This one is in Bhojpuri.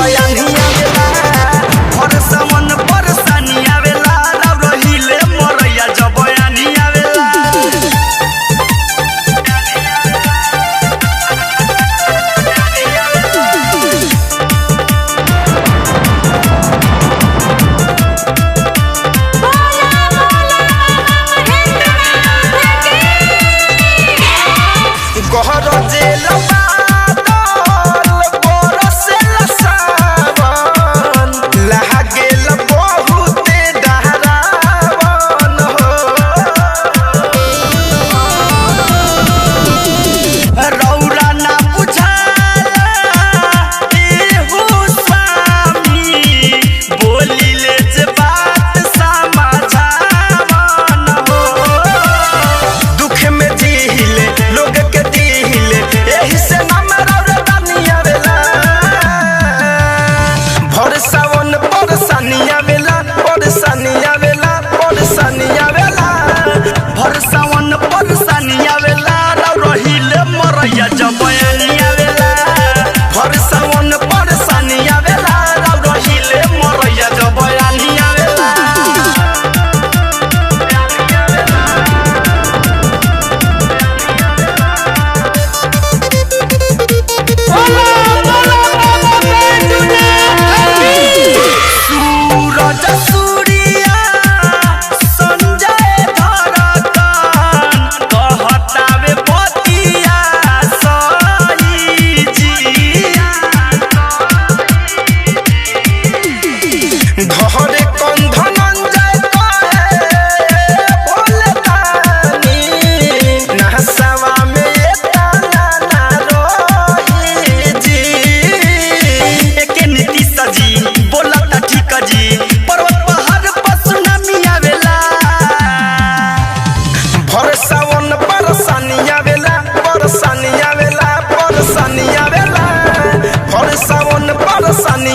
बयानिया वेला हर सावन परेशानी आवेला राव रहिले मरैया जब बयानिया वेला गहर जेल जब बयानिया वेला हर सावन परेशानी आवेला राव रहिले मरैया जब बयानिया वेला सूरज सूर्या संजय धरतन कहतावे बतिया घरे कंधन जाय कहे बोलतानी नहसवा में ताना ना रोही जी एके नीति सजी बोलता ठीक जी पर्वत पहाड़ पर सुनामी आवेला भर सावन परेशानी आवेला परेशानी आवेला परेशानी आवेला भर सावन परेशानी